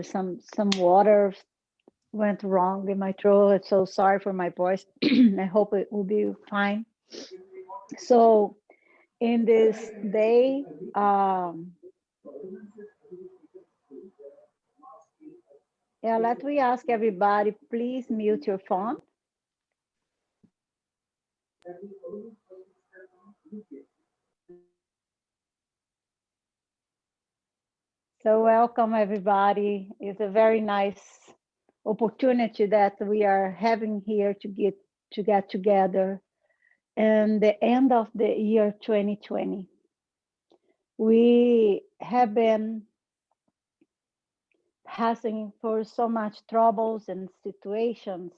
some water went wrong in my throat. So sorry for my voice. I hope it will be fine. So in this day, yeah, let me ask everybody, please mute your phone. So welcome everybody. It's a very nice opportunity that we are having here to get together. And the end of the year 2020, we have been passing for so much troubles and situations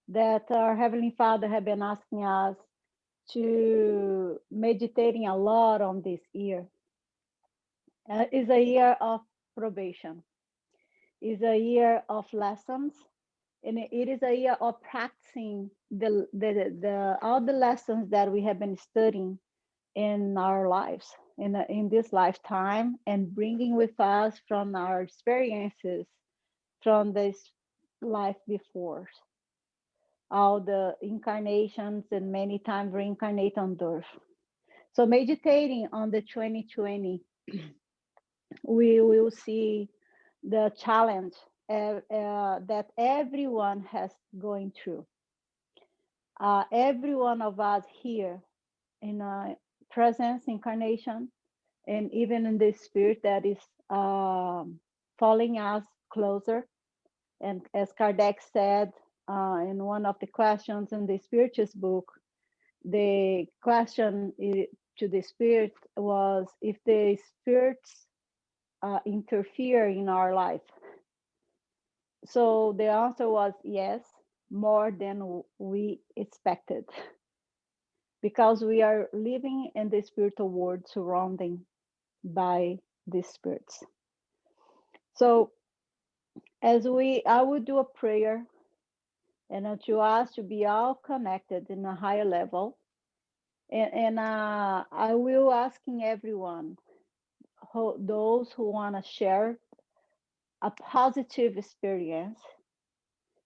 that our Heavenly Father have been asking us to meditating a lot on this year. Is a year of probation, is a year of lessons, and it is a year of practicing the all the lessons that we have been studying in our lives in this lifetime, and bringing with us from our experiences from this life before, all the incarnations and many times reincarnate on earth. So meditating on the 2020, we will see the challenge that everyone has going through. Every one of us here in a presence incarnation, and even in the spirit that is following us closer. And as Kardec said in one of the questions in the Spiritus book, the question to the spirit was if the spirits interfere in our life. So the answer was yes, more than we expected, because we are living in the spiritual world surrounding by these spirits. So I would do a prayer and to us to be all connected in a higher level. And I will asking everyone, those who want to share a positive experience.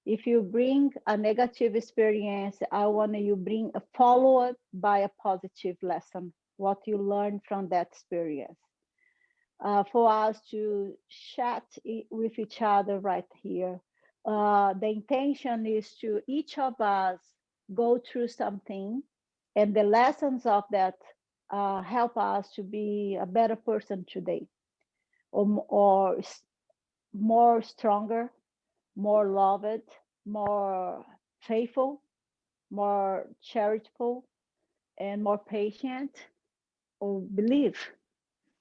If you bring a negative experience, I want you bring a follow-up by a positive lesson, what you learned from that experience. For us to chat with each other right here. The intention is to each of us go through something, and the lessons of that help us to be a better person today, or more stronger, more loved, more faithful, more charitable, and more patient, or believe.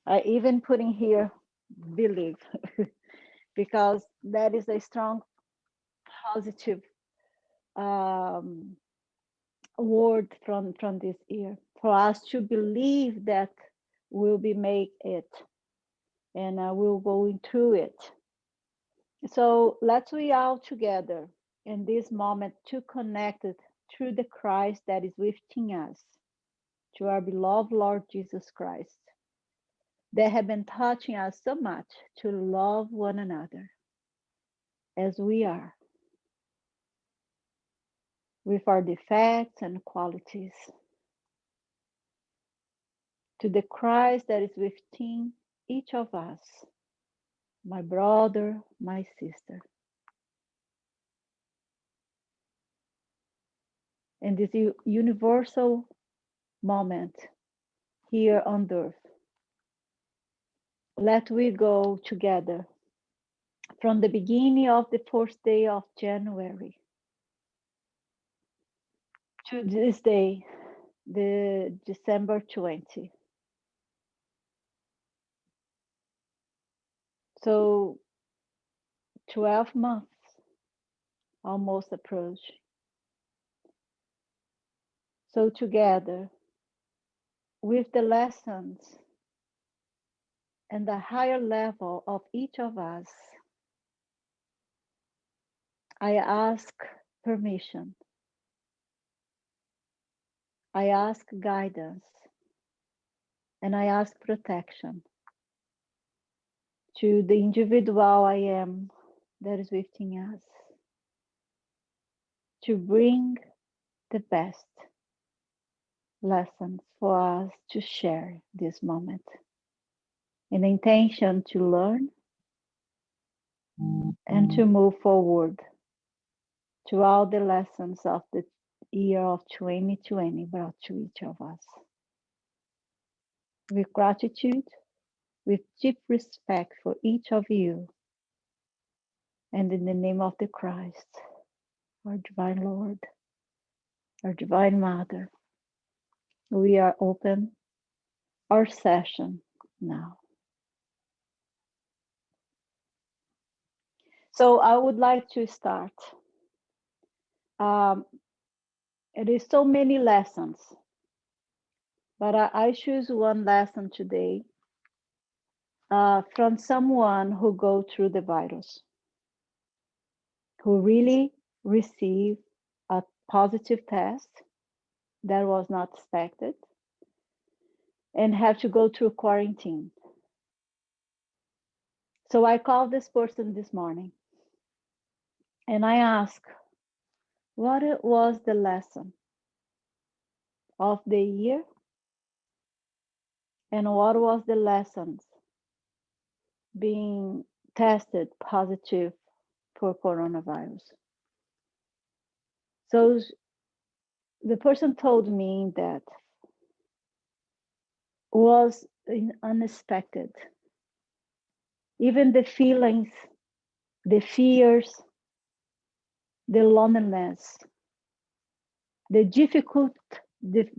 I even putting here believe, because that is a strong positive word from this year, for us to believe that we'll be make it, and we'll going through it. So let's we all together in this moment to connect it through the Christ that is within us, to our beloved Lord Jesus Christ, that have been touching us so much to love one another as we are, with our defects and qualities, to the Christ that is within each of us, my brother, my sister. In this universal moment here on earth, let we go together from the beginning of the first day of January to this day, the December 20. So 12 months almost approach. So together with the lessons and the higher level of each of us, I ask permission. I ask guidance, and I ask protection to the individual I am that is within us, to bring the best lessons for us to share this moment. An intention to learn and to move forward to all the lessons of the year of 2020 brought to each of us. With gratitude, with deep respect for each of you, and in the name of the Christ, our divine Lord, our divine Mother, we are open our session now. So I would like to start. It is so many lessons, but I choose one lesson today from someone who go through the virus, who really received a positive test that was not expected and have to go through quarantine. So I called this person this morning and I asked, what was the lesson of the year and what was the lessons being tested positive for coronavirus? So the person told me that was unexpected. Even the feelings, the fears, the loneliness, the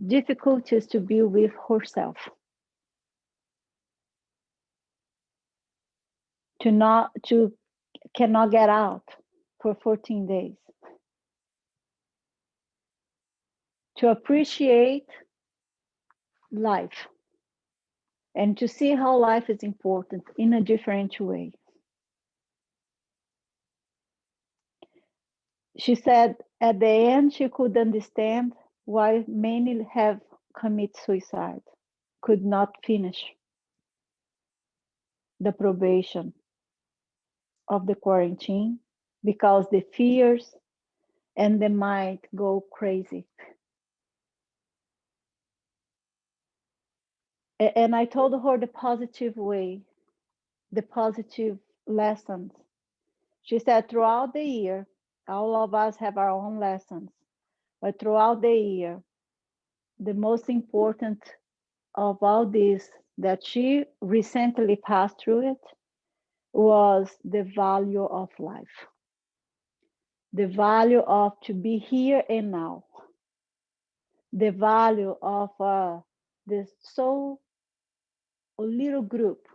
difficulties to be with herself, to cannot get out for 14 days, to appreciate life and to see how life is important in a different way. She said at the end she could understand why many have committed suicide, could not finish the probation of the quarantine because the fears and the mind go crazy. And I told her the positive way, the positive lessons. She said throughout the year, all of us have our own lessons, but throughout the year, the most important of all this that she recently passed through it was the value of life, the value of to be here and now, the value of this so little group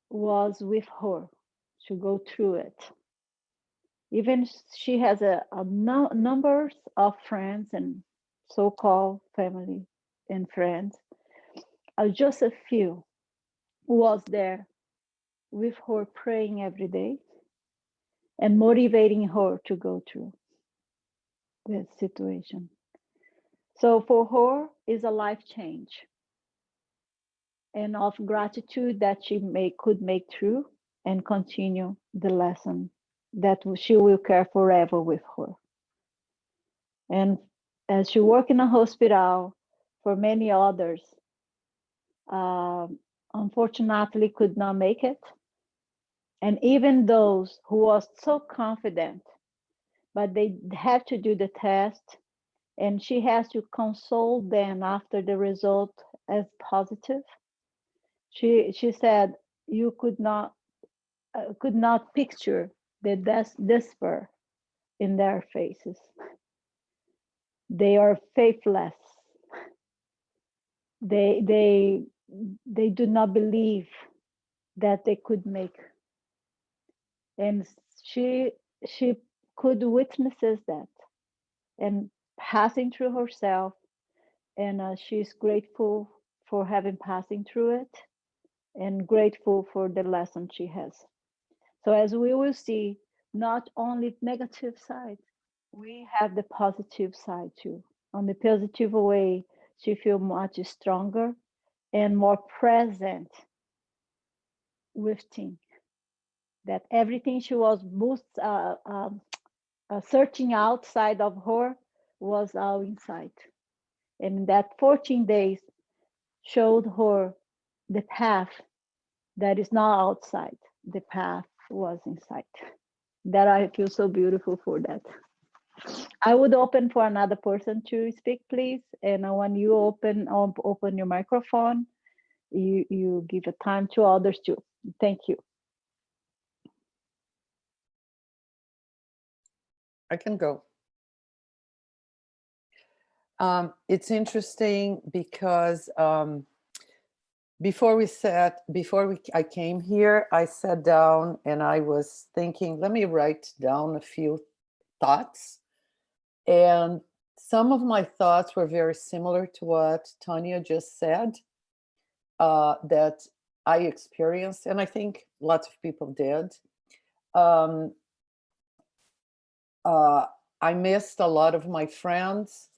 was with her to go through it. Even she has numbers of friends and so-called family and friends. Just a few was there with her praying every day and motivating her to go through this situation. So for her is a life change and of gratitude that she could make through and continue the lesson that she will carry forever with her. And as she worked in a hospital, for many others, unfortunately could not make it. And even those who was so confident, but they had to do the test, and she has to console them after the result as positive. She said you could not picture the despair in their faces. They are faithless. They do not believe that they could make. And she could witnesses that and passing through herself, and she's grateful for having passing through it and grateful for the lesson she has. So as we will see, not only negative side, we have the positive side too. On the positive way, she feels much stronger and more present with Tim. That everything she was searching outside of her was all inside. And that 14 days showed her the path that is not outside. The path was inside. That I feel so beautiful for that. I would open for another person to speak, please. And when you open your microphone, you give a time to others too. Thank you. I can go. It's interesting because before I came here, I sat down and I was thinking, let me write down a few thoughts. And some of my thoughts were very similar to what Tania just said, that I experienced, and I think lots of people did. I missed a lot of my friends,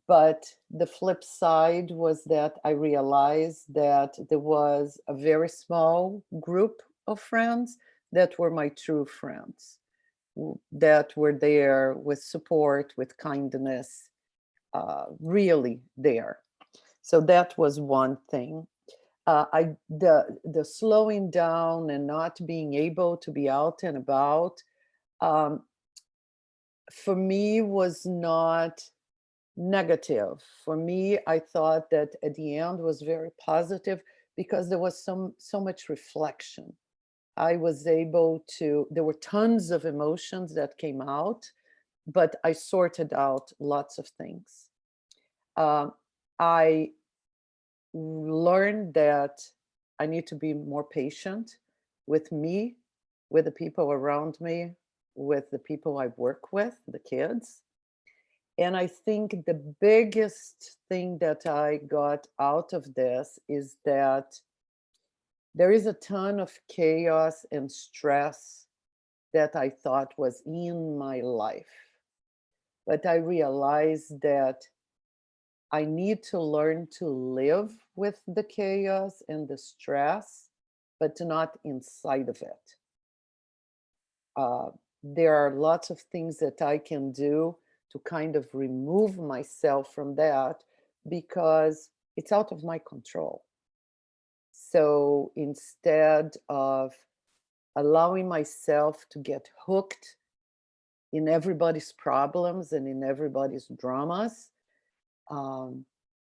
but the flip side was that I realized that there was a very small group of friends that were my true friends, that were there with support, with kindness, really there. So that was one thing. The slowing down and not being able to be out and about, for me was not negative. For me, I thought that at the end was very positive because there was so much reflection. I was able to, there were tons of emotions that came out, but I sorted out lots of things. I learned that I need to be more patient with me, with the people around me, with the people I work with, the kids. And I think the biggest thing that I got out of this is that there is a ton of chaos and stress that I thought was in my life. But I realized that I need to learn to live with the chaos and the stress, but not inside of it. There are lots of things that I can do to kind of remove myself from that because it's out of my control. So instead of allowing myself to get hooked in everybody's problems and in everybody's dramas,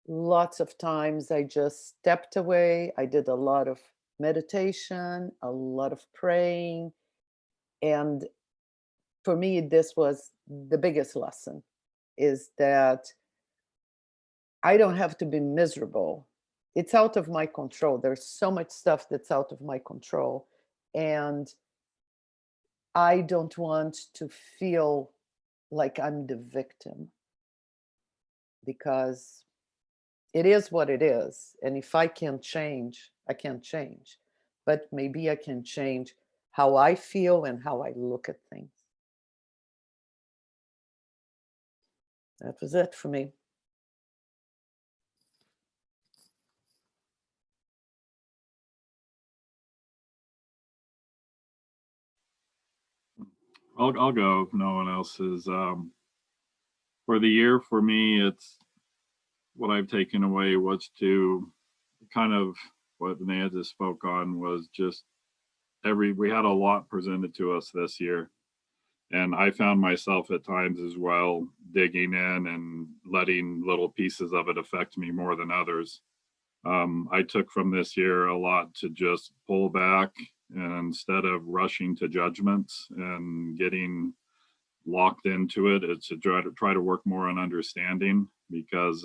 lots of times I just stepped away. I did a lot of meditation, a lot of praying. And for me, this was the biggest lesson, is that I don't have to be miserable. It's out of my control. There's so much stuff that's out of my control. And I don't want to feel like I'm the victim, because it is what it is. And if I can change, I can change. But maybe I can change how I feel and how I look at things. That was it for me. I'll go if no one else is. For the year, for me, it's what I've taken away was to kind of what Naya just spoke on was just we had a lot presented to us this year. And I found myself at times as well digging in and letting little pieces of it affect me more than others. I took from this year a lot to just pull back, and instead of rushing to judgments and getting locked into it, it's to try to work more on understanding, because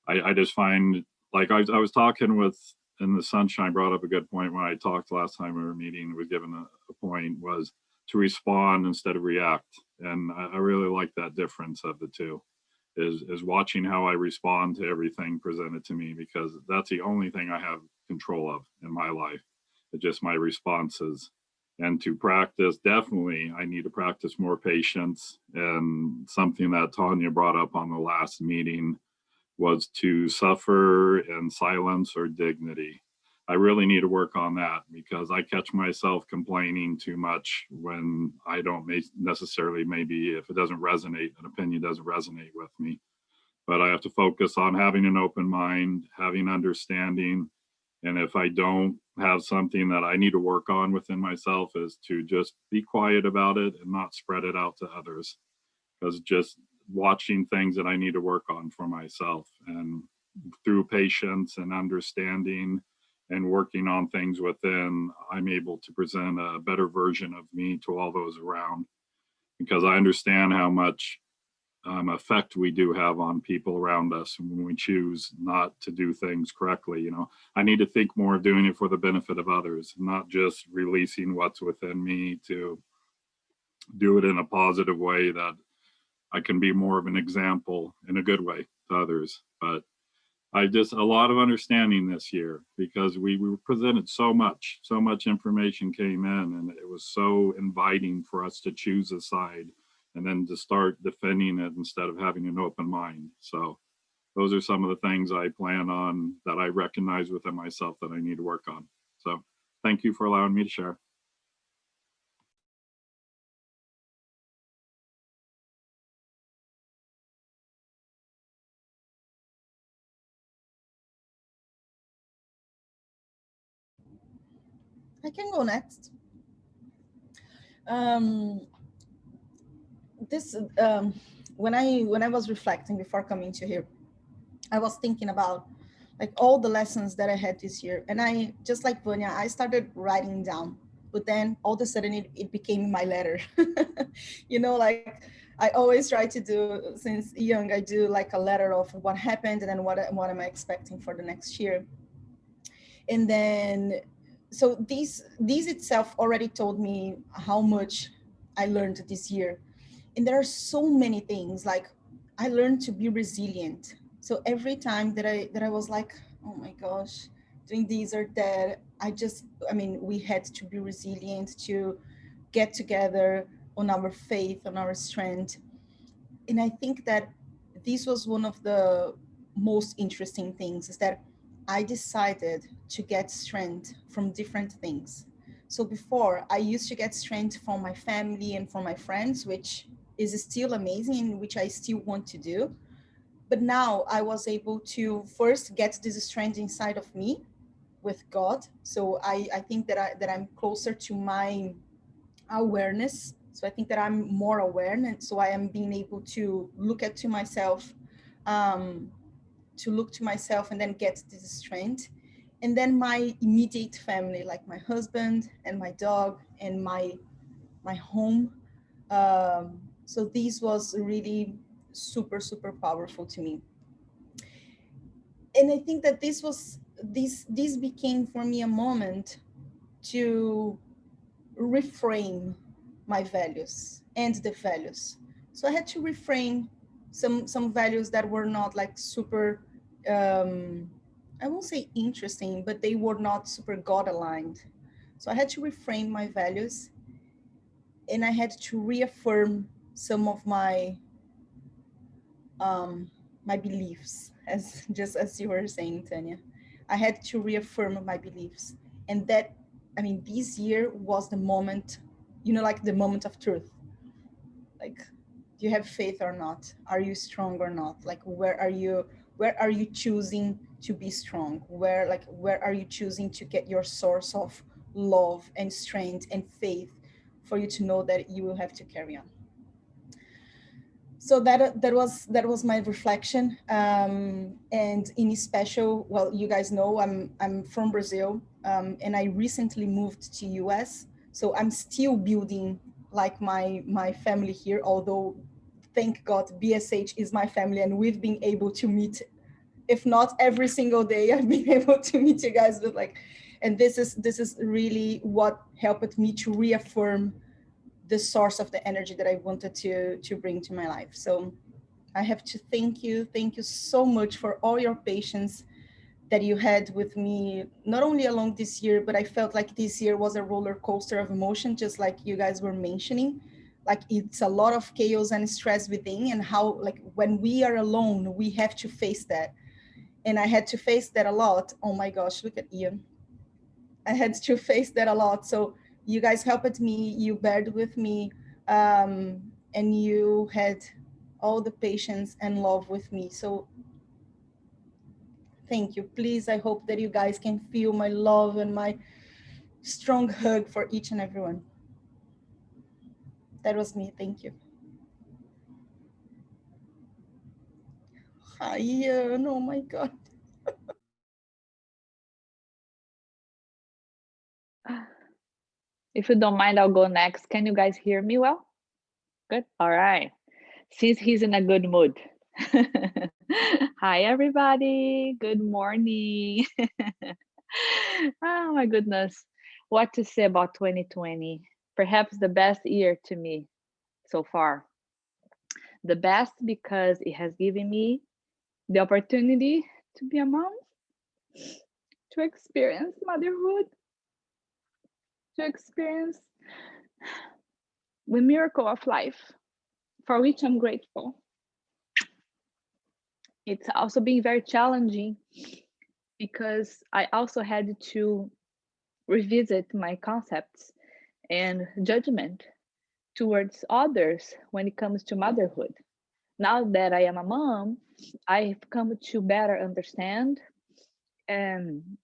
I just find, like I was talking with, and the sunshine brought up a good point when I talked last time we were meeting, was given a point, was to respond instead of react. And I really like that difference of the two, is watching how I respond to everything presented to me, because that's the only thing I have control of in my life. It's just my responses. And to practice, definitely, I need to practice more patience. And something that Tania brought up on the last meeting was to suffer in silence or dignity. I really need to work on that, because I catch myself complaining too much when I don't necessarily, maybe if it doesn't resonate, an opinion doesn't resonate with me. But I have to focus on having an open mind, having understanding. And if I don't have something that I need to work on within myself, is to just be quiet about it and not spread it out to others. Because just watching things that I need to work on for myself, and through patience and understanding and working on things within, I'm able to present a better version of me to all those around, because I understand how much effect we do have on people around us when we choose not to do things correctly. I need to think more of doing it for the benefit of others, not just releasing what's within me, to do it in a positive way, that I can be more of an example in a good way to others. But I just, a lot of understanding this year, because we were presented so much information came in, and it was so inviting for us to choose a side and then to start defending it instead of having an open mind. So those are some of the things I plan on, that I recognize within myself that I need to work on. So thank you for allowing me to share. I can go next. Um, this when I was reflecting before coming to here, I was thinking about like all the lessons that I had this year, and I, just like Vanya, I started writing down, but then all of a sudden it became my letter. Like I always try to do since young. I do like a letter of what happened, and then what am I expecting for the next year. And then so these itself already told me how much I learned this year. And there are so many things, like I learned to be resilient. So every time that I was like, oh my gosh, doing this or that, we had to be resilient, to get together on our faith, on our strength. And I think that this was one of the most interesting things, is that I decided to get strength from different things. So before, I used to get strength from my family and from my friends, which is still amazing, which I still want to do. But now I was able to first get this strength inside of me with God. So I think that I'm closer to my awareness. So I think that I'm more aware, and so I am being able to look to myself, um, and then get this strength. And then my immediate family, like my husband and my dog and my home. So this was really super, super powerful to me. And I think that this became for me a moment to reframe my values and the values. So I had to reframe some values that were not like super, I won't say interesting, but they were not super God aligned. So I had to reframe my values, and I had to reaffirm some of um, my beliefs, as just as you were saying, Tania. I had to reaffirm my beliefs, and that, this year was the moment, like the moment of truth. Like, do you have faith or not? Are you strong or not? Like, where are you? Where are you choosing to be strong? Where are you choosing to get your source of love and strength and faith for you to know that you will have to carry on? So that was my reflection, and in special, well, you guys know I'm from Brazil, and I recently moved to US, so I'm still building like my family here. Although, thank God, BSH is my family, and we've been able to meet, if not every single day, I've been able to meet you guys. But and this is really what helped me to reaffirm the source of the energy that I wanted to bring to my life. So I have to thank you so much for all your patience that you had with me, not only along this year, but I felt like this year was a roller coaster of emotion, just like you guys were mentioning. Like, it's a lot of chaos and stress within, and how, like, when we are alone, we have to face that. And I had to face that a lot. Oh my gosh, look at Ian. I had to face that a lot. So you guys helped me, you bared with me, and you had all the patience and love with me. So thank you. Please, I hope that you guys can feel my love and my strong hug for each and every one. That was me. Thank you. Hi, Ian. Oh my God. If you don't mind, I'll go next. Can you guys hear me well? Good. All right. Since he's in a good mood. Hi, everybody. Good morning. Oh, my goodness. What to say about 2020? Perhaps the best year to me so far. The best because it has given me the opportunity to be a mom, to experience motherhood, to experience the miracle of life, for which I'm grateful. It's also been very challenging because I also had to revisit my concepts and judgment towards others when it comes to motherhood. Now that I am a mom, I've come to better understand um,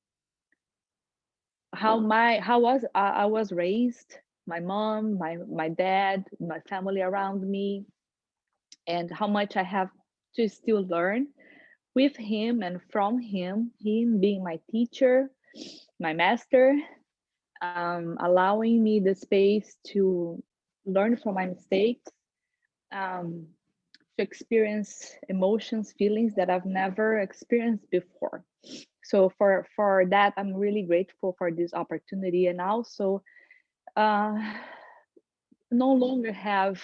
I was raised, my mom, my dad, my family around me, and how much I have to still learn with him and from him being my teacher, my master, allowing me the space to learn from my mistakes, um, to experience emotions, feelings that I've never experienced before. So for that, I'm really grateful for this opportunity, and also uh, no longer have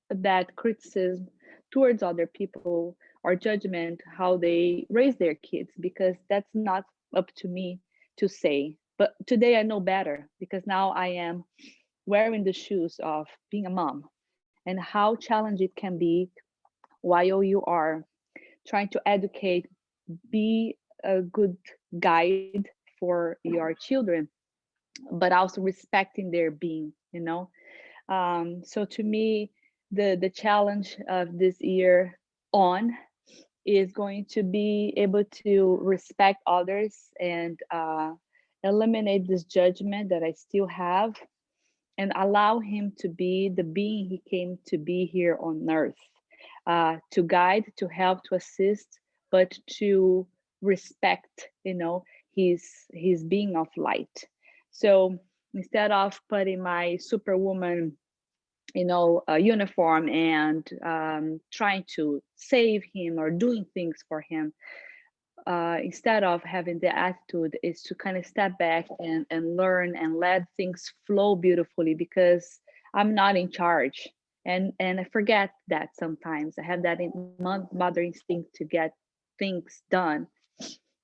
that criticism towards other people or judgment how they raise their kids, because that's not up to me to say. But today I know better because now I am wearing the shoes of being a mom and how challenging it can be while you are trying to educate, be a good guide for your children, but also respecting their being, you know. So to me, the challenge of this year on is going to be able to respect others and eliminate this judgment that I still have, and allow him to be the being he came to be here on earth, to guide, to help, to assist, but to respect, you know, his being of light. So instead of putting my superwoman, you know, uniform and trying to save him or doing things for him, instead of having the attitude, is to kind of step back and learn and let things flow beautifully, because I'm not in charge. And I forget that sometimes. I have that mother instinct to get things done,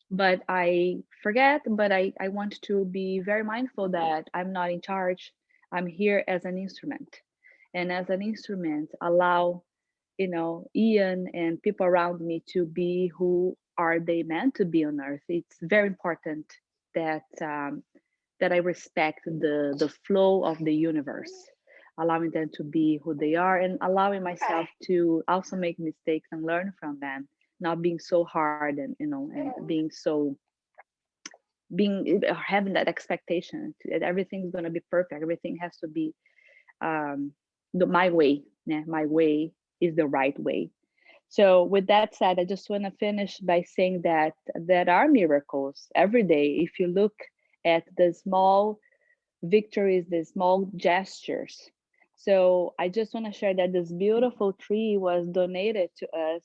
but I forget. But I want to be very mindful that I'm not in charge. I'm here as an instrument, and as an instrument allow, you know, Ian and people around me to be who are they meant to be on earth. It's very important that that I respect the flow of the universe, allowing them to be who they are, and allowing myself to also make mistakes and learn from them, not being so hard and, you know, and being so being having that expectation that everything's going to be perfect, everything has to be my way. Yeah, my way is the right way. So with that said, I just want to finish by saying that there are miracles every day if you look at the small victories, the small gestures. So I just want to share that this beautiful tree was donated to us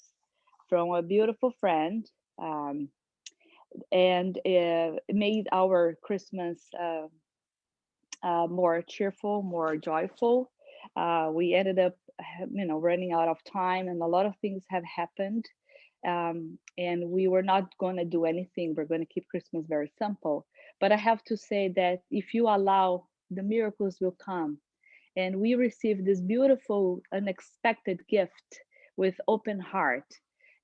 from a beautiful friend, um, and it made our Christmas more cheerful, more joyful. We ended up, you know, running out of time, and a lot of things have happened. And we were not going to do anything. We're going to keep Christmas very simple. But I have to say that if you allow, the miracles will come. And we received this beautiful, unexpected gift with open heart,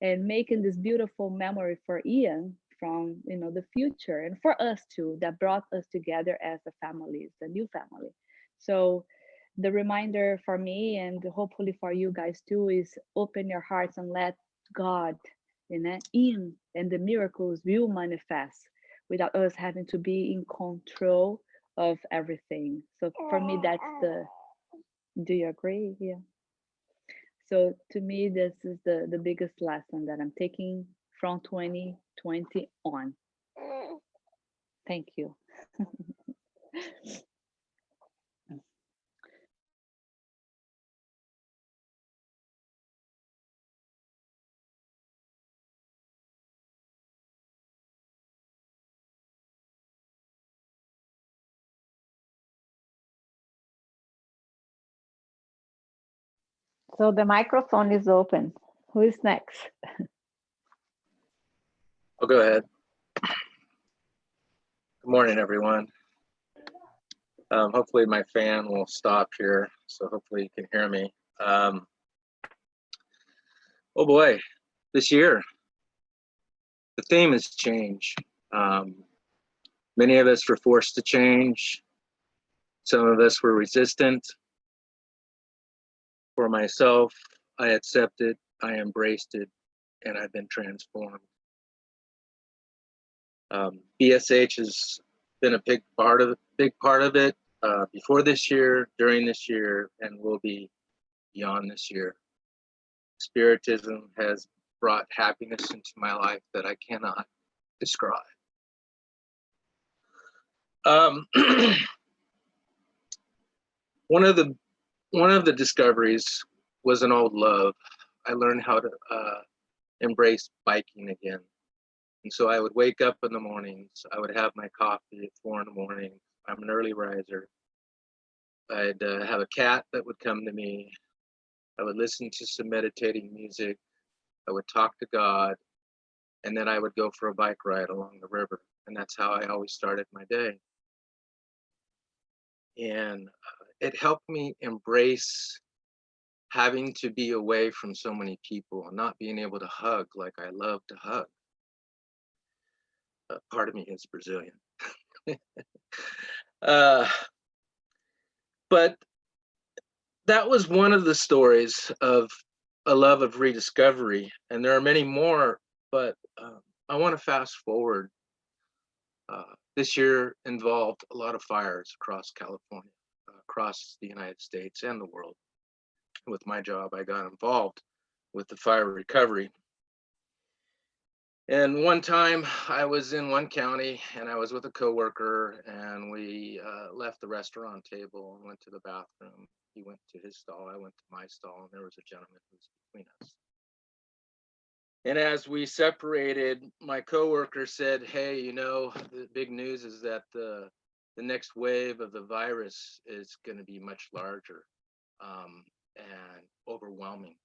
and making this beautiful memory for Ian from, you know, the future, and for us too, that brought us together as a family, as a new family. So the reminder for me, and hopefully for you guys too, is open your hearts and let God, you know, in, and the miracles will manifest without us having to be in control of everything. So for me, that's the, do you agree? Yeah. So to me, this is the biggest lesson that I'm taking from 2020 on. Thank you. So the microphone is open. Who is next? I'll go ahead. Good morning, everyone. Hopefully my fan will stop here, so hopefully you can hear me. Oh boy, this year, the theme is change. Many of us were forced to change. Some of us were resistant. For myself, I accepted, I embraced it, and I've been transformed. BSH has been a big part of it before this year, during this year, and will be beyond this year. Spiritism has brought happiness into my life that I cannot describe. One of the discoveries was an old love. I learned how to embrace biking again. And so I would wake up in the mornings, I would have my coffee at 4 in the morning. I'm an early riser. I'd have a cat that would come to me. I would listen to some meditating music. I would talk to God, and then I would go for a bike ride along the river. And that's how I always started my day. And it helped me embrace having to be away from so many people and not being able to hug like I love to hug. Part of me is Brazilian. But that was one of the stories of a love of rediscovery. And there are many more, but I want to fast forward. This year involved a lot of fires across California, across the United States and the world. With my job, I got involved with the fire recovery. And one time I was in one county and I was with a coworker, and we left the restaurant table and went to the bathroom. He went to his stall, I went to my stall, and there was a gentleman who was between us. And as we separated, my coworker said, "Hey, you know, the big news is that the next wave of the virus is going to be much larger and overwhelming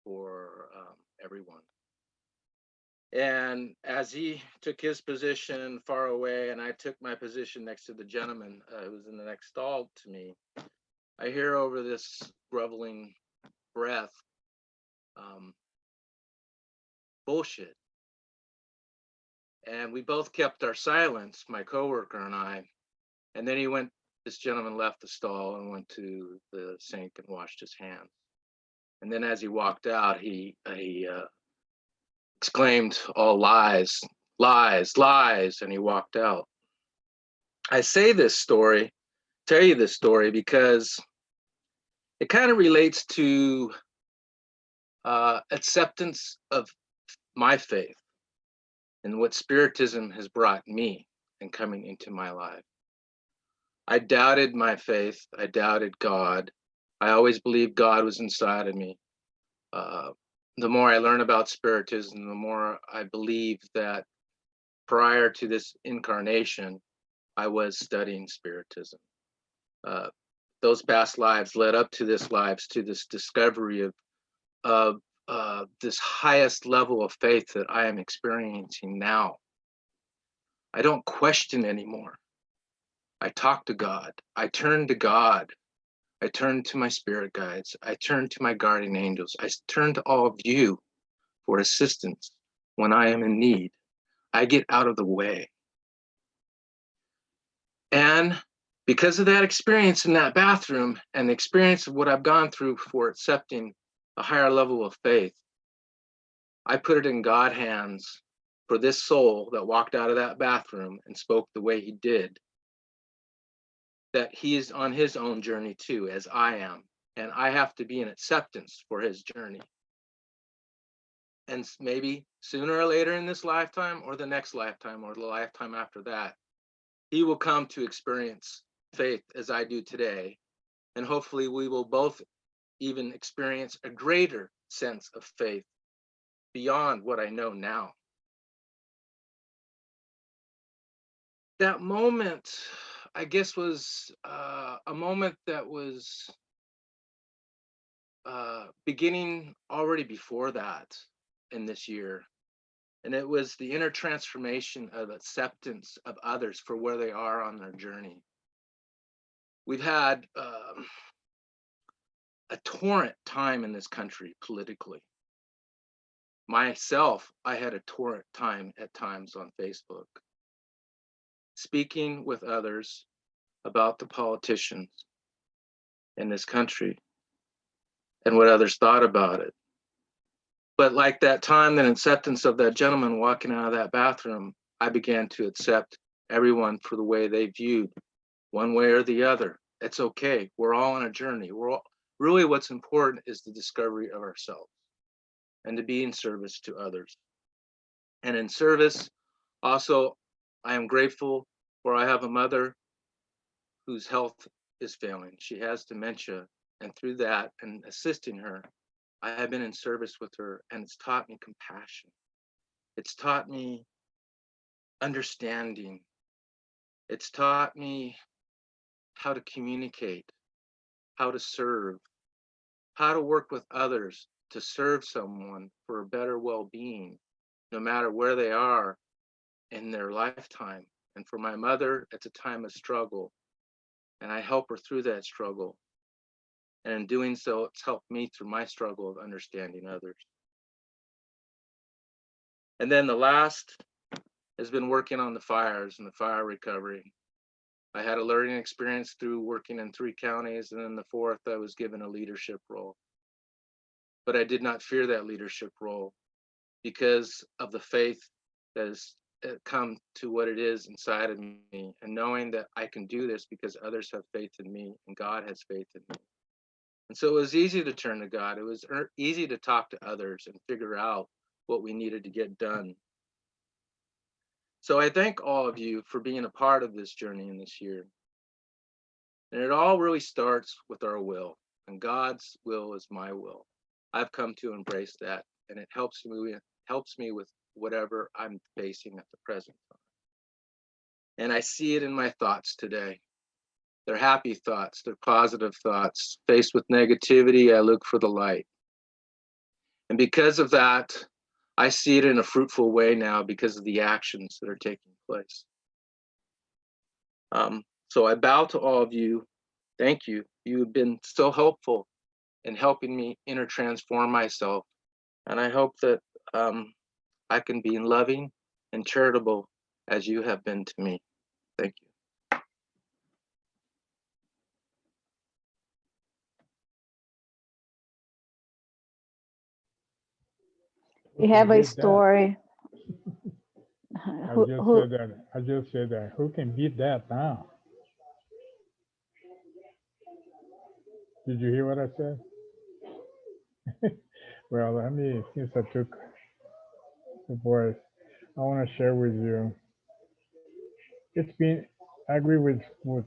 for everyone." And as he took his position far away and I took my position next to the gentleman who was in the next stall to me, I hear over this groveling breath, bullshit. And we both kept our silence, my coworker and I. And then this gentleman left the stall and went to the sink and washed his hands. And then as he walked out, he exclaimed, "All lies, lies, lies," and he walked out. I tell you this story, because it kind of relates to acceptance of my faith and what Spiritism has brought me and coming into my life. I doubted my faith. I doubted God. I always believed God was inside of me. The more I learn about Spiritism, the more I believe that prior to this incarnation, I was studying Spiritism. Those past lives led up to this discovery of this highest level of faith that I am experiencing now. I don't question anymore. I talk to God. I turn to God. I turn to my spirit guides. I turn to my guardian angels. I turn to all of you for assistance when I am in need. I get out of the way. And because of that experience in that bathroom and the experience of what I've gone through for accepting a higher level of faith, I put it in God's hands for this soul that walked out of that bathroom and spoke the way he did, that he is on his own journey too, as I am. And I have to be in acceptance for his journey. And maybe sooner or later in this lifetime or the next lifetime or the lifetime after that, he will come to experience faith as I do today. And hopefully we will both even experience a greater sense of faith beyond what I know now. That moment, I guess, was a moment that was beginning already before that in this year. And it was the inner transformation of acceptance of others for where they are on their journey. We've had a torrent time in this country politically. Myself, I had a torrent time at times on Facebook, speaking with others about the politicians in this country and what others thought about it. But like that time, that acceptance of that gentleman walking out of that bathroom, I began to accept everyone for the way they viewed, one way or the other. It's okay. We're all on a journey. Really what's important is the discovery of ourselves and to be in service to others. And in service, also, I am grateful for I have a mother whose health is failing. She has dementia, and through that and assisting her, I have been in service with her, and it's taught me compassion. It's taught me understanding. It's taught me how to communicate, how to serve, how to work with others to serve someone for a better well-being, no matter where they are in their lifetime. And for my mother, it's a time of struggle, and I help her through that struggle. And in doing so, it's helped me through my struggle of understanding others. And then the last has been working on the fires and the fire recovery. I had a learning experience through working in 3 counties, and then the 4th, I was given a leadership role. But I did not fear that leadership role because of the faith that has come to what it is inside of me, and knowing that I can do this because others have faith in me and God has faith in me. And so it was easy to turn to God. It was easy to talk to others and figure out what we needed to get done. So I thank all of you for being a part of this journey in this year. And it all really starts with our will, and God's will is my will. I've come to embrace that, and it helps me with whatever I'm facing at the present time. And I see it in my thoughts today. They're happy thoughts, they're positive thoughts. Faced with negativity, I look for the light. And because of that, I see it in a fruitful way now because of the actions that are taking place. So I bow to all of you. Thank you. You have been so helpful in helping me inner transform myself. And I hope that I can be loving and charitable as you have been to me. Thank you. We have a story. I just said that. Who can beat that now? Did you hear what I said? Well, since I took the voice, I want to share with you. I agree with what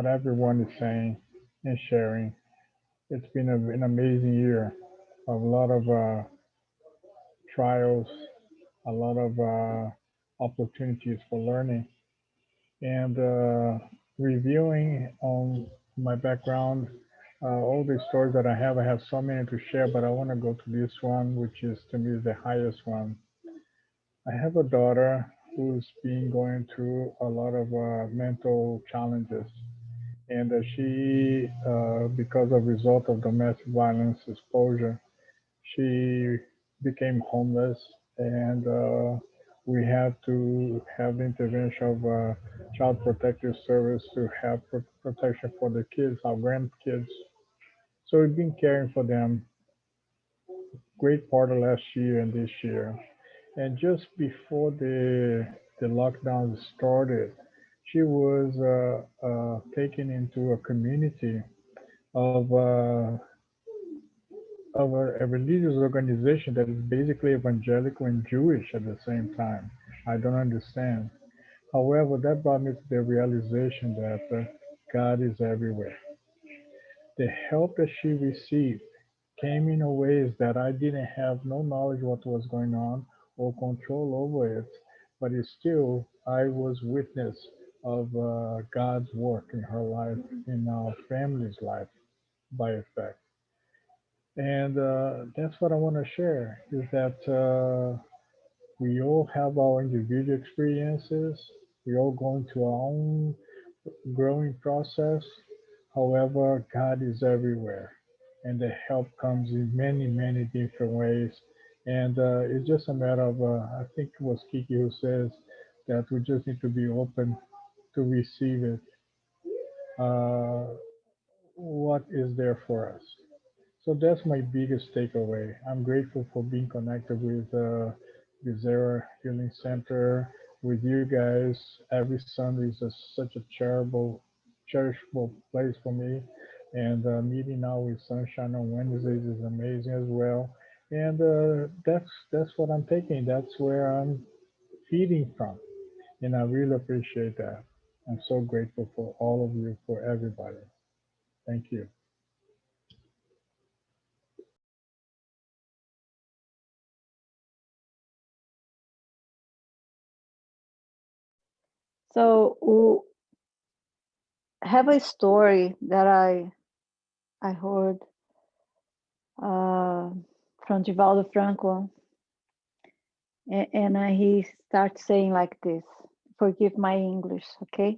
everyone is saying and sharing. It's been an amazing year of a lot of trials, a lot of opportunities for learning, and reviewing on my background, all the stories that I have so many to share, but I want to go to this one, which is to me the highest one. I have a daughter who's been going through a lot of mental challenges, and she, because of result of domestic violence exposure, she became homeless, and we had to have the intervention of Child Protective Service to have protection for the kids, our grandkids. So we've been caring for them great part of last year and this year. And just before the lockdown started, she was taken into a community of a religious organization that is basically evangelical and Jewish at the same time. I don't understand. However, that brought me to the realization that God is everywhere. The help that she received came in a ways that I didn't have no knowledge what was going on or control over it, but it's still I was witness of God's work in her life, in our family's life by effect. And that's what I want to share is that we all have our individual experiences. We all go into our own growing process. However, God is everywhere, and the help comes in many, many different ways. And it's just a matter of, I think it was Kiki who says that we just need to be open to receive it. Uh, what is there for us? So that's my biggest takeaway. I'm grateful for being connected with the Zara Healing Center, with you guys. Every Sunday is such a cherishable place for me. And meeting now with Sunshine on Wednesdays is amazing as well. And that's what I'm taking. That's where I'm feeding from. And I really appreciate that. I'm so grateful for all of you, for everybody. Thank you. So have a story that I heard uh, from Divaldo Franco, and he starts saying like this. Forgive my English, okay?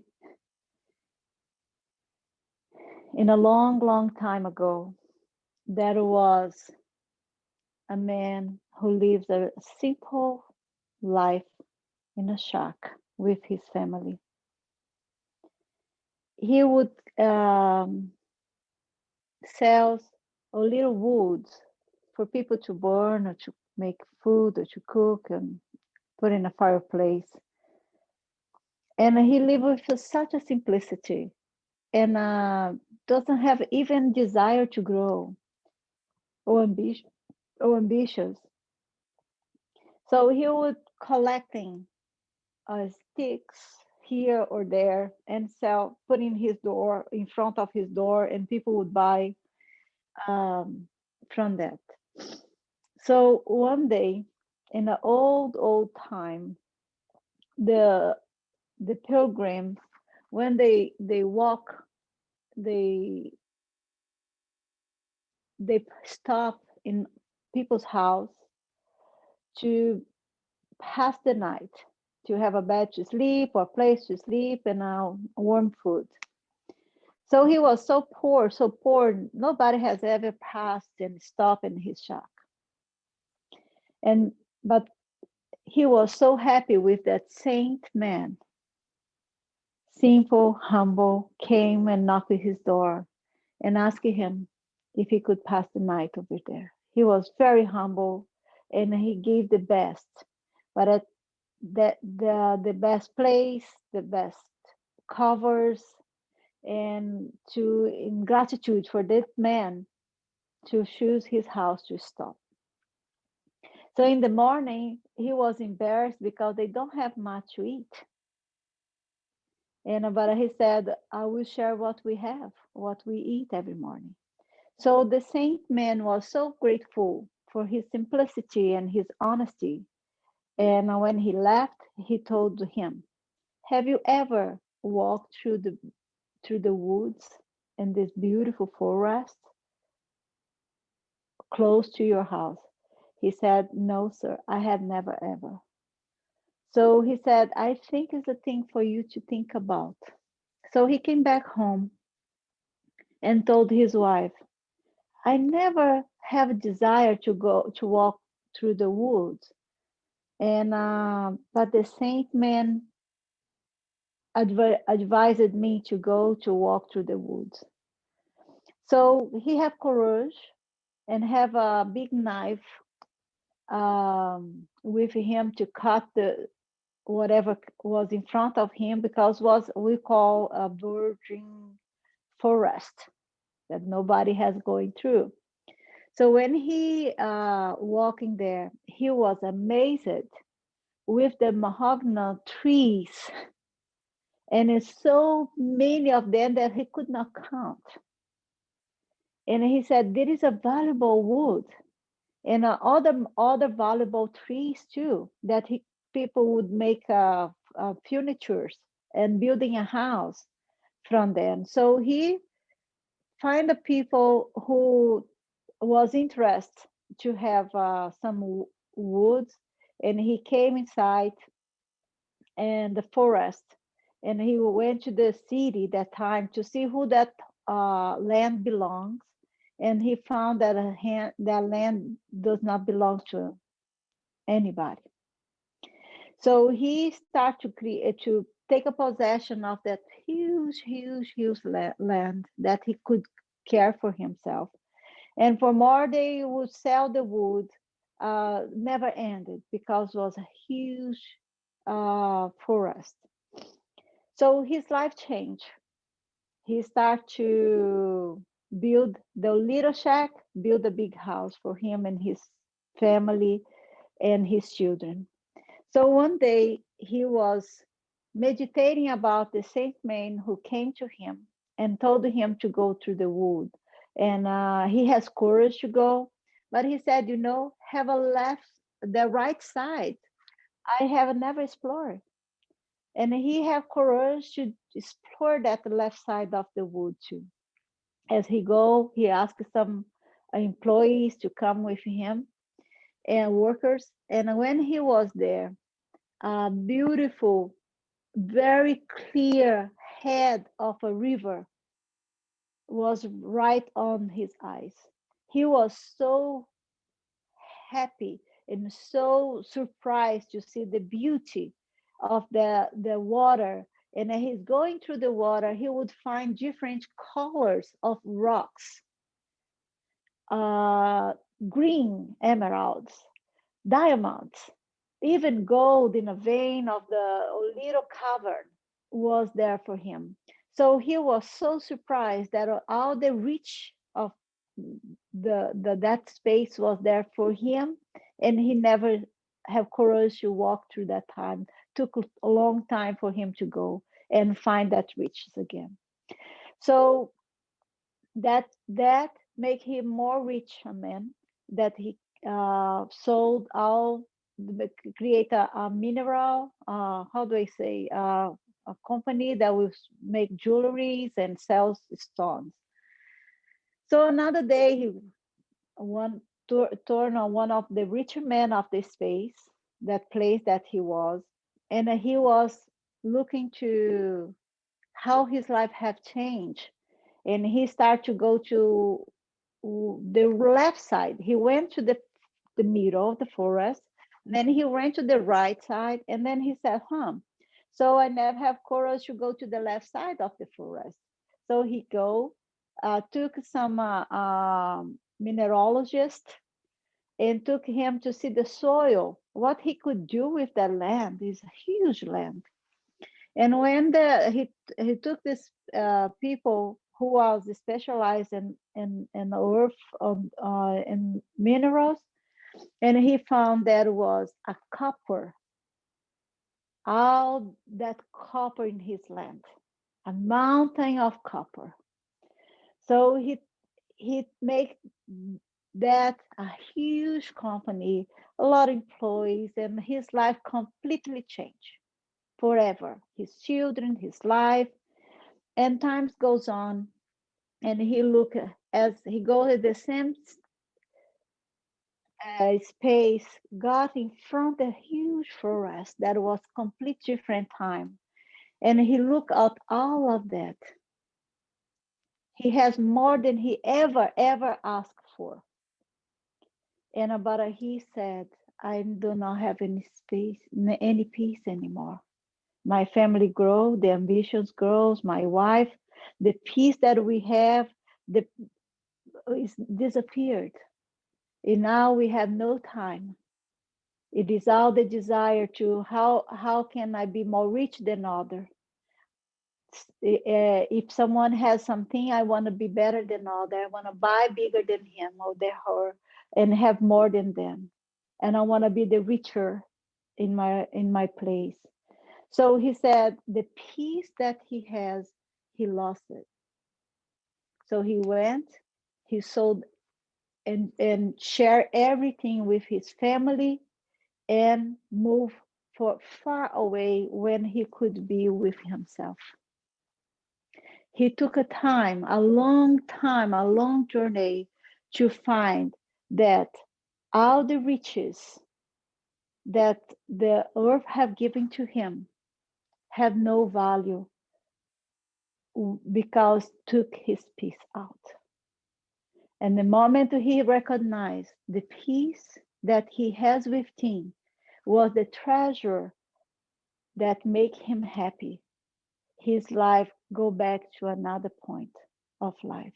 In a long, long time ago, there was a man who lives a simple life in a shack with his family. He would sell a little wood for people to burn or to make food or to cook and put in a fireplace. And he lived with such a simplicity and doesn't have even desire to grow or ambitious. So he would collecting sticks here or there and sell, put in his door, in front of his door, and people would buy from that. So one day, in the old time, the pilgrims, when they walk, they they stop in people's house to pass the night, to have a bed to sleep or a place to sleep and warm food. So he was so poor, nobody has ever passed and stopped in his shack. And but he was so happy with that saint man, simple, humble, came and knocked at his door and asked him if he could pass the night over there. He was very humble and he gave the best, but at the best place, the best covers, and to in gratitude for that man to choose his house to stop. So in the morning, he was embarrassed because they don't have much to eat. And but he said, I will share what we have, what we eat every morning. So the saint man was so grateful for his simplicity and his honesty. And when he left, he told him, have you ever walked through the woods in this beautiful forest close to your house? He said, no, sir, I have never ever. So he said, I think it's a thing for you to think about. So he came back home and told his wife, I never have a desire to walk through the woods. And but the saint man advised me to go to walk through the woods. So he have courage and have a big knife with him to cut the whatever was in front of him, because was we call a virgin forest that nobody has going through. So when he walking there, he was amazed with the mahogany trees, and it's so many of them that he could not count. And he said, "There is a valuable wood, and other valuable trees too, that people would make furnitures and building a house from them." So he find the people who was interested to have some woods, and he came inside and the forest, and he went to the city that time to see who that land belongs, and he found that that land does not belong to anybody. So he started to create, to take a possession of that huge land that he could care for himself. And for more, they would sell the wood, never ended, because it was a huge forest. So his life changed. He started to build the little shack, build a big house for him and his family and his children. So one day he was meditating about the saint man who came to him and told him to go through the wood. And he has courage to go, but he said, have a left, the right side. I have never explored. And he have courage to explore that left side of the wood too. As he go, he asked some employees to come with him and workers. And when he was there, a beautiful, very clear head of a river was right on his eyes. He was so happy and so surprised to see the beauty of the water. And as he's going through the water, he would find different colors of rocks, uh, green emeralds, diamonds, even gold in a vein of the little cavern was there for him. So he was so surprised that all the reach of that space was there for him, and he never have courage to walk through that time. Took a long time for him to go and find that riches again. So that make him more rich a man, that he sold all, create a mineral, how do I say, a company that will make jewelries and sells stones. So another day he turned on one of the richer men of the space, that place that he was, and he was looking to how his life have changed, and he started to go to the left side. He went to the middle of the forest, then he went to the right side, and then he said, so I never have courage to go to the left side of the forest. So he took some mineralogist and took him to see the soil, what he could do with that land. Is a huge land. And when he took this people who was specialized in earth, in minerals, and he found there was a copper, all that copper in his land, a mountain of copper. So he make that a huge company, a lot of employees, and his life completely changed forever. His children, his life, and times goes on, and he look as he goes at the same space, got in front of a huge forest that was complete different time, and he looked at all of that. He has more than he ever asked for. And about he said, I do not have any space, any peace anymore. My family grows, the ambitions grows, my wife, the peace that we have, the is disappeared. And now we have no time. It is all the desire to how can I be more rich than other? If someone has something, I want to be better than other. I want to buy bigger than him or her, and have more than them. And I want to be the richer in my place. So he said, the peace that he has, he lost it. So he went, he sold and shared everything with his family and moved for far away when he could be with himself. He took a long time, a long journey to find that all the riches that the earth have given to him have no value because took his peace out. And the moment he recognized the peace that he has within was the treasure that make him happy, his life go back to another point of life.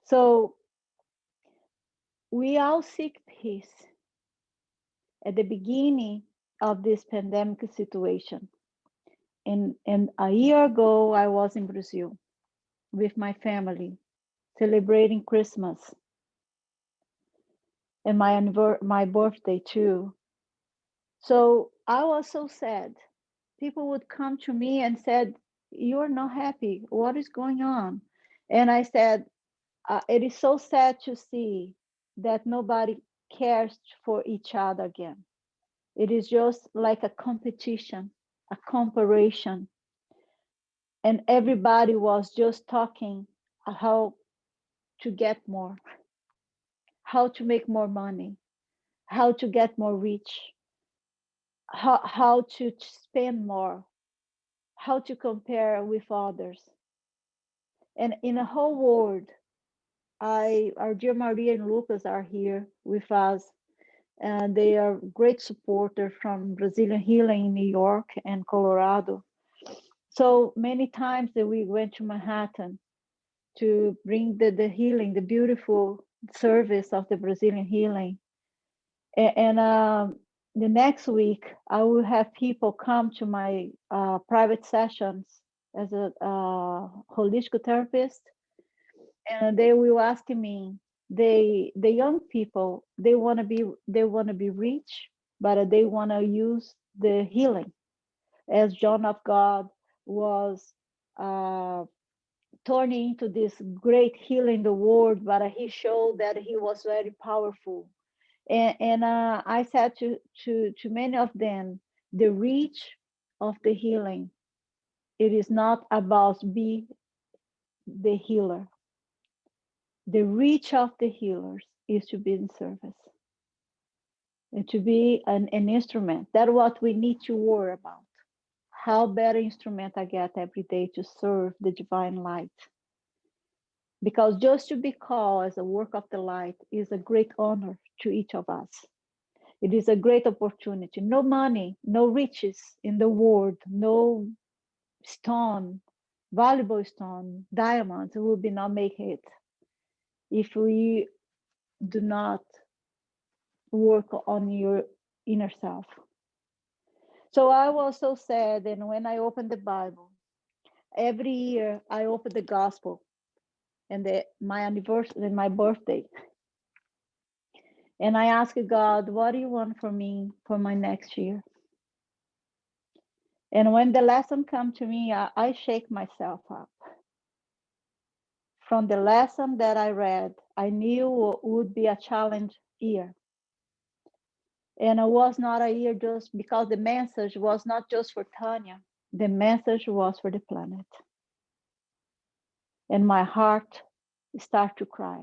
So we all seek peace at the beginning of this pandemic situation. And a year ago, I was in Brazil with my family, celebrating Christmas and my birthday too. So I was so sad. People would come to me and said, "You're not happy. What is going on?" And I said, "It is so sad to see that nobody cares for each other again. It is just like a competition, a comparison, and everybody was just talking how to get more, how to make more money, how to get more rich, how to spend more, how to compare with others." And in the whole world, our dear Maria and Lucas are here with us, and they are great supporters from Brazilian Healing in New York and Colorado. So many times that we went to Manhattan to bring the healing, the beautiful service of the Brazilian Healing. And the next week, I will have people come to my private sessions as a holistic therapist, and they will ask me, the young people, they want to be rich, but they want to use the healing as John of God was turning into this great healer in the world, but he showed that he was very powerful. And I said to many of them, the reach of the healing, it is not about be the healer. The reach of the healers is to be in service and to be an instrument. That's what we need to worry about. How better instrument I get every day to serve the divine light. Because just to be called as a work of the light is a great honor to each of us. It is a great opportunity. No money, no riches in the world, no stone, valuable stone, diamonds will be not make it if we do not work on your inner self. So I was so sad, and when I opened the Bible, every year I open the gospel and my anniversary and my birthday. And I ask God, what do you want for me for my next year? And when the lesson come to me, I shake myself up. From the lesson that I read, I knew it would be a challenge year. And it was not a year just because the message was not just for Tania. The message was for the planet. And my heart started to cry.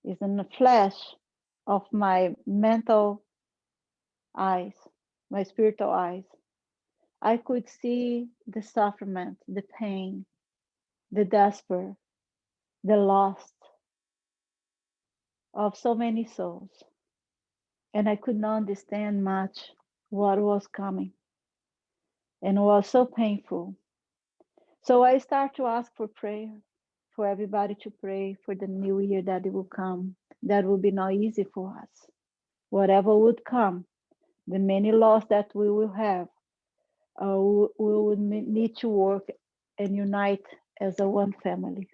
It's in the flash of my mental eyes, my spiritual eyes. I could see the suffering, the pain, the despair, the loss of so many souls. and I could not understand much what was coming, and it was so painful. So I start to ask for prayer, for everybody to pray for the new year that it will come. That will be not easy for us. Whatever would come, the many laws that we will have, we will need to work and unite as a one family.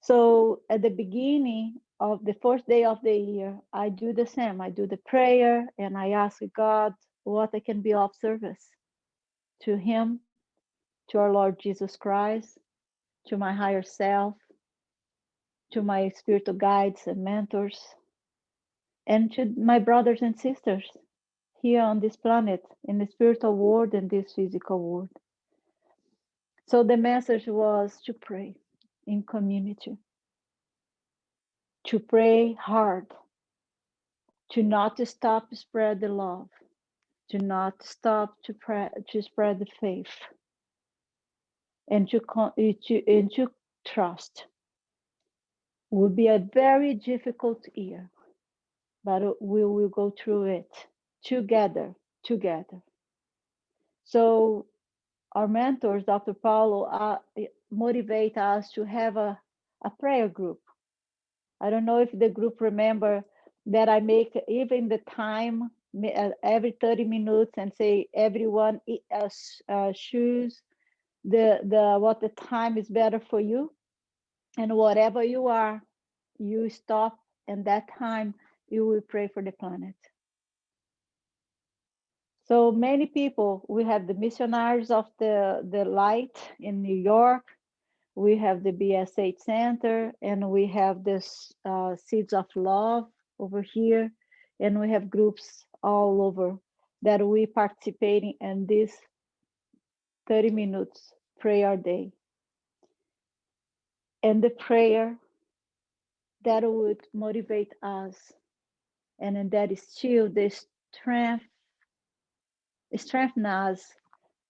So at the beginning of the first day of the year, I do the same. I do the prayer and I ask God what I can be of service to Him, to our Lord Jesus Christ, to my higher self, to my spiritual guides and mentors, and to my brothers and sisters here on this planet, in the spiritual world and this physical world. So the message was to pray in community, to pray hard, to not stop to spread the love, to not stop to spread the faith, and to trust. Will be a very difficult year, but we will go through it together. So our mentors, Dr. Paulo, motivate us to have a prayer group. I don't know if the group remember that I make even the time every 30 minutes and say everyone choose the what the time is better for you, and whatever you are, you stop, and that time you will pray for the planet. So many people, we have the missionaries of the light in New York, we have the BS8 Center, and we have this Seeds of Love over here, and we have groups all over that we participating in this 30 minutes prayer day. And the prayer that would motivate us, and that is still the strengthen us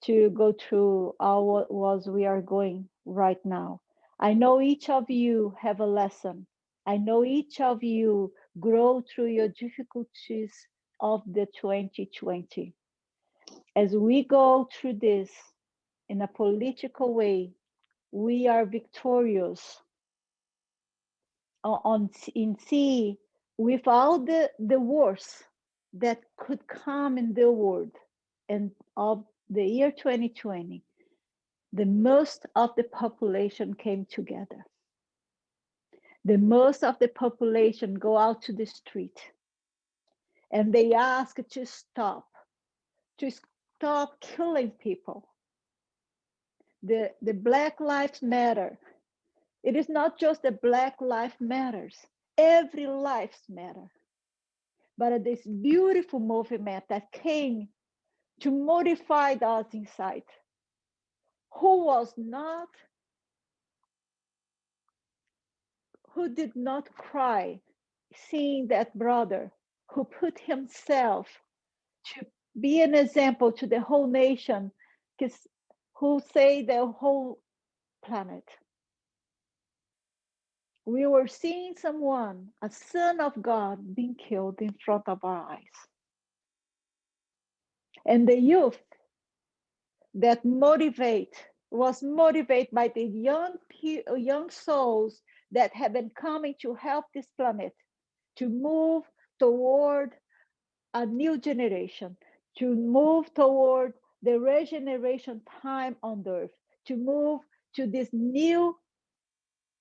to go through all what was we are going right now. I know each of you have a lesson. I know each of you grow through your difficulties of the 2020. As we go through this in a political way, we are victorious in see with all the worst that could come in the world. And of the year 2020, the most of the population came together. The most of the population go out to the street, and they ask to stop killing people. The Black Lives Matter. It is not just the Black Lives Matters. Every life matters. But this beautiful movement that came to modify us inside. Who did not cry seeing that brother who put himself to be an example to the whole nation, who saved the whole planet. We were seeing someone, a son of God, being killed in front of our eyes. And the youth that was motivated by the young souls that have been coming to help this planet to move toward a new generation, to move toward the regeneration time on earth, to move to this new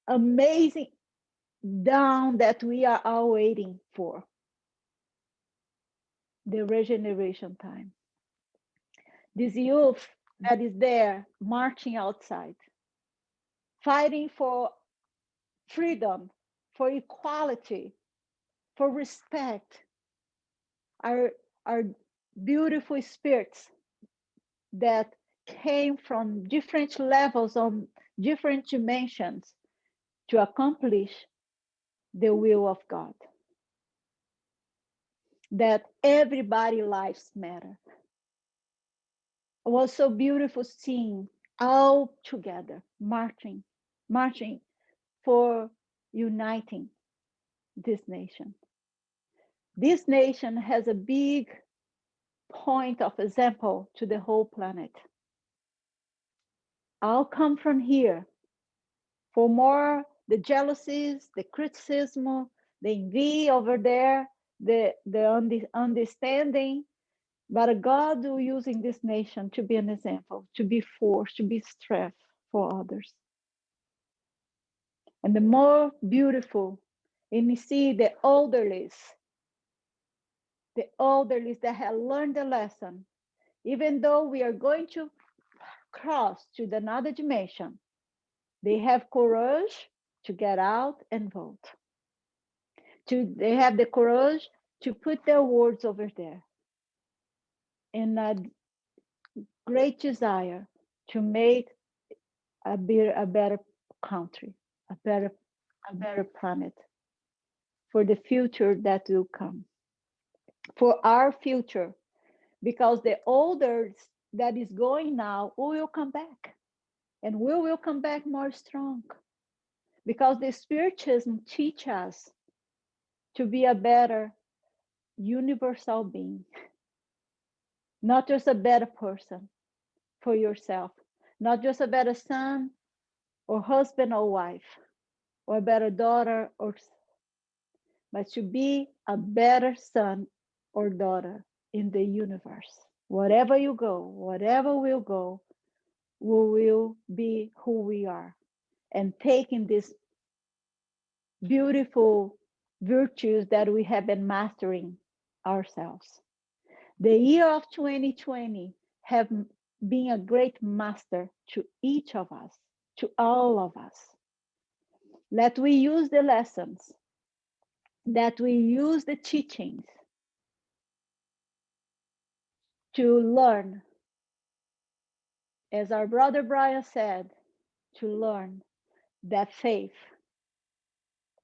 amazing dawn that we are all waiting for, the regeneration time. This youth that is there marching outside, fighting for freedom, for equality, for respect, are beautiful spirits that came from different levels on different dimensions to accomplish the will of God. That everybody's lives matter. It was so beautiful seeing all together marching for uniting this nation. This nation has a big point of example to the whole planet. I'll come from here for more the jealousies, the criticism, the envy over there, the understanding. But God will using this nation to be an example, to be force, to be strength for others. And the more beautiful, and you see the elderlies that have learned the lesson, even though we are going to cross to another dimension, they have courage to get out and vote. They have the courage to put their words over there, and a great desire to make a better country, a better planet for the future that will come, for our future, because the older that is going now will come back, and we will come back more strong, because the spiritism teach us to be a better universal being, not just a better person for yourself, not just a better son or husband or wife, or a better daughter, but to be a better son or daughter in the universe. Wherever you go, whatever will go, we will be who we are, and taking these beautiful virtues that we have been mastering ourselves. The year of 2020 have been a great master to each of us, to all of us. Let we use the lessons, that we use the teachings to learn, as our brother Brian said, to learn that faith,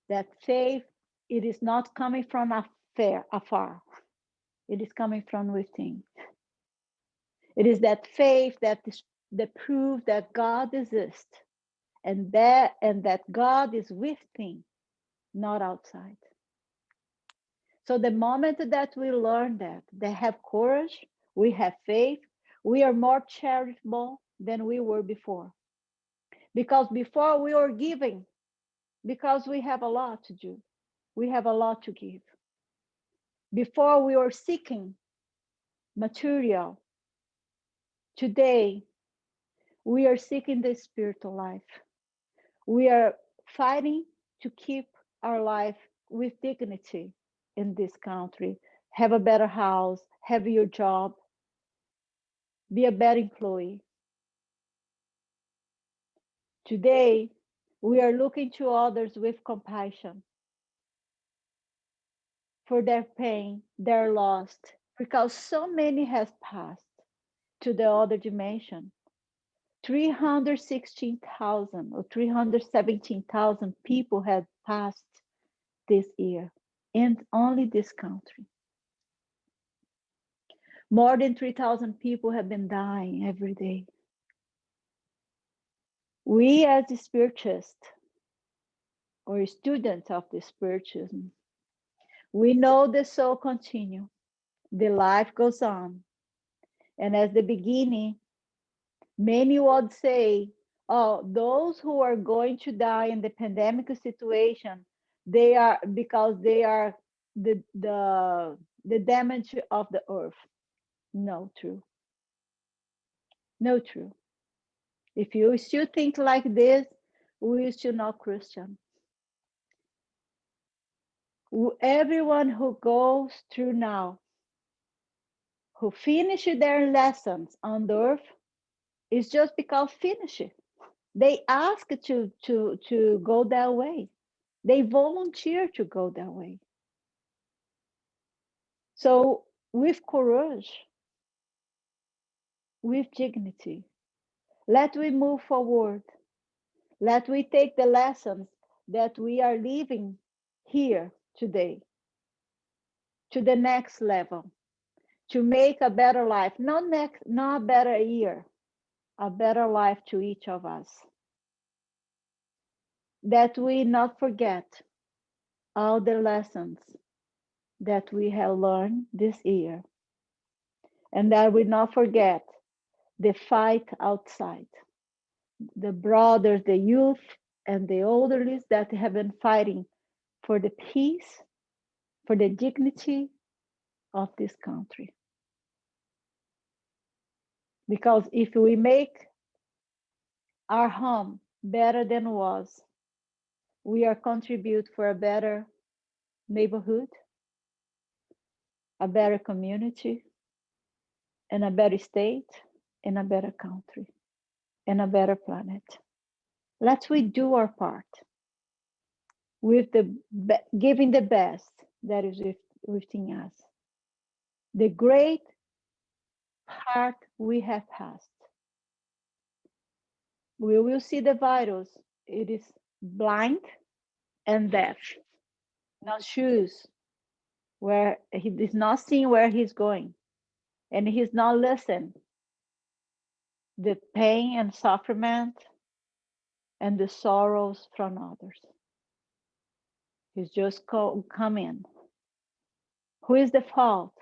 it is not coming from afar, it is coming from within. It is that faith that proves that God exists, and that God is within, not outside. So the moment that we learn that, they have courage, we have faith, we are more charitable than we were before. Because before we were giving, because we have a lot to do, we have a lot to give. Before we were seeking material, today we are seeking the spiritual life. We are fighting to keep our life with dignity in this country, have a better house, have your job, be a better employee. Today, we are looking to others with compassion for their pain, their loss, because so many has passed to the other dimension. 316,000 or 317,000 people had passed this year in only this country. More than 3,000 people have been dying every day. We as spiritists or students of the spiritism, we know the soul continue, the life goes on. And as the beginning, many would say, oh, those who are going to die in the pandemic situation, they are because they are the damage of the earth. No true. No true. If you still think like this, we still not Christian. Everyone who goes through now, who finish their lessons on the earth, is just because finish it. They ask to go that way. They volunteer to go that way. So with courage, with dignity, let we move forward. Let we take the lessons that we are living here today to the next level, to make a better life, not a better year, a better life to each of us. That we not forget all the lessons that we have learned this year, and that we not forget the fight outside, the brothers, the youth, and the elderly that have been fighting for the peace, for the dignity of this country. Because if we make our home better than was, we are contribute for a better neighborhood, a better community, and a better state, and a better country, and a better planet. Let's we do our part with the giving the best that is within us. The great part we have passed. We will see the virus. It is blind and deaf, not shoes, where he is not seeing where he's going, and he's not listening. The pain and suffering and the sorrows from others. He's just come in. Who is the fault?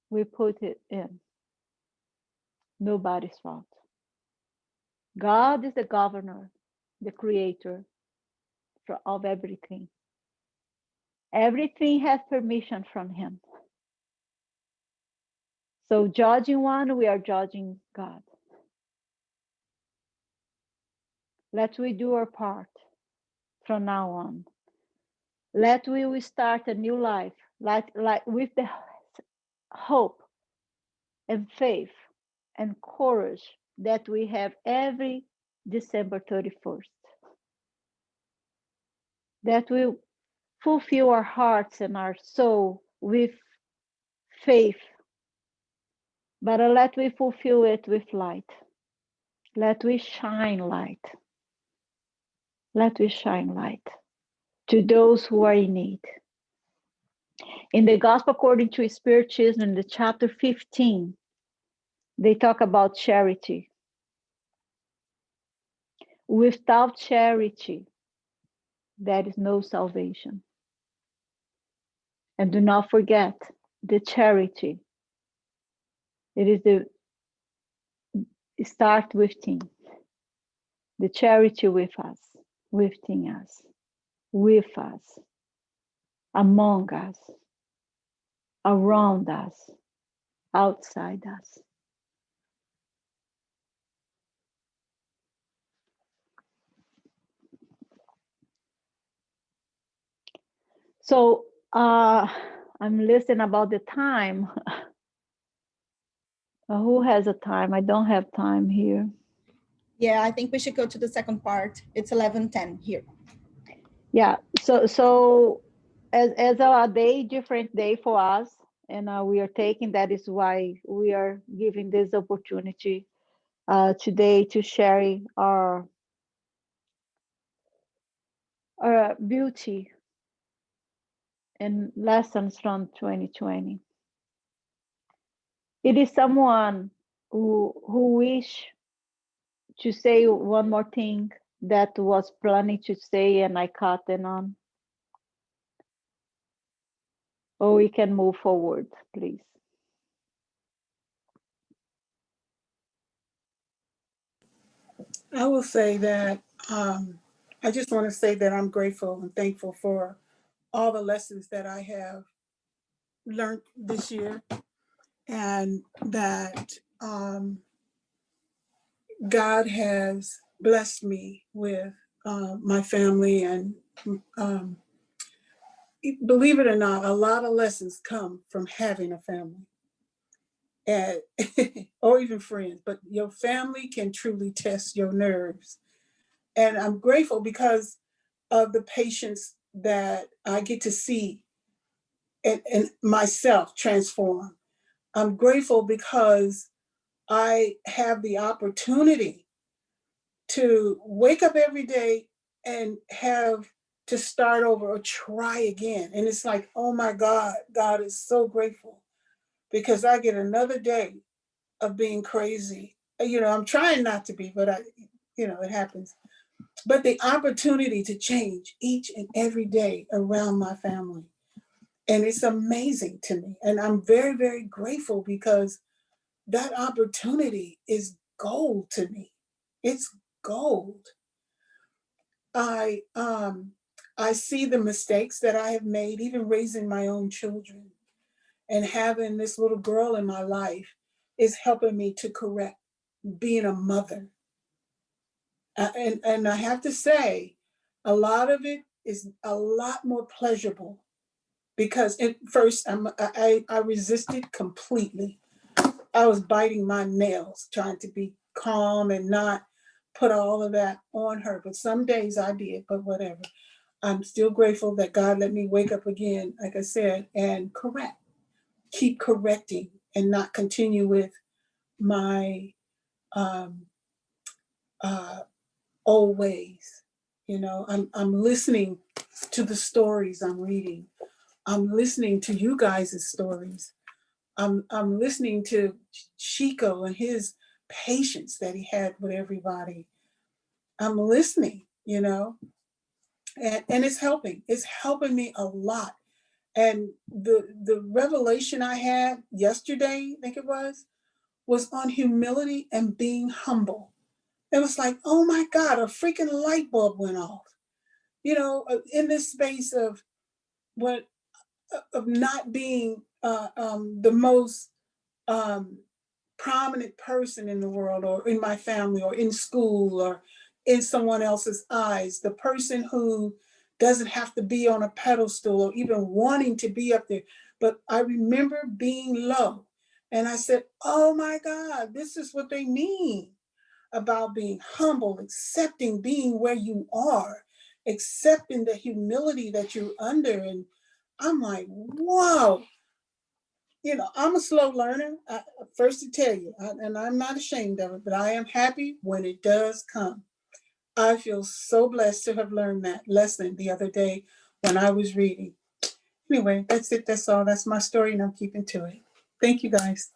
We put it in. Nobody's fault. God is the governor, the creator of everything. Everything has permission from him. So judging one, we are judging God. Let we do our part from now on. Let we start a new life, like with the hope and faith and courage that we have every December 31st. That we fulfill our hearts and our soul with faith, but let we fulfill it with light. Let we shine light. Let we shine light to those who are in need. In the Gospel according to Spiritism, in the chapter 15, they talk about charity. Without charity, there is no salvation. And do not forget the charity. It start within. The charity with us, within us, with us, among us, around us, outside us. So I'm listening about the time. Who has a time? I don't have time here. Yeah, I think we should go to the second part. It's 11:10 here. Yeah. So as a day, different day for us, and we are taking. That is why we are giving this opportunity today to share our beauty and lessons from 2020. It is someone who wish to say one more thing that was planning to say and I cut them on. Or we can move forward, please. I will say that I just want to say that I'm grateful and thankful for all the lessons that I have learned this year, and that God has blessed me with my family. And believe it or not, a lot of lessons come from having a family. And, or even friends, but your family can truly test your nerves. And I'm grateful because of the patience that I get to see and myself transform. I'm grateful because I have the opportunity to wake up every day and have to start over or try again. And it's like, oh my God, God is so grateful because I get another day of being crazy. You know, I'm trying not to be, but it happens. But the opportunity to change each and every day around my family. And it's amazing to me. And I'm very, very grateful because that opportunity is gold to me. It's gold. I I see the mistakes that I have made, even raising my own children, and having this little girl in my life is helping me to correct being a mother. And I have to say, a lot of it is a lot more pleasurable because at first I resisted completely. I was biting my nails, trying to be calm and not put all of that on her. But some days I did, but whatever. I'm still grateful that God let me wake up again, like I said, and keep correcting and not continue with my um, uh, old ways. You know, I'm listening to the stories I'm reading. I'm listening to you guys' stories. I'm listening to Chico and his patience that he had with everybody. I'm listening, you know, and it's helping. It's helping me a lot. And the revelation I had yesterday, I think it was on humility and being humble. It was like, oh my God, a freaking light bulb went off. You know, in this space of what of not being the most um, prominent person in the world or in my family or in school or in someone else's eyes, the person who doesn't have to be on a pedestal or even wanting to be up there. But I remember being low and I said, oh my God, this is what they mean about being humble, accepting being where you are, accepting the humility that you're under. And I'm like, whoa, you know, I'm a slow learner, first to tell you, and I'm not ashamed of it, but I am happy when it does come. I feel so blessed to have learned that lesson the other day when I was reading. Anyway, that's it. That's all. That's my story, and I'm keeping to it. Thank you, guys.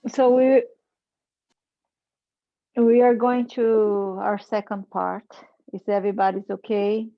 So we are going to our second part. Is everybody's okay?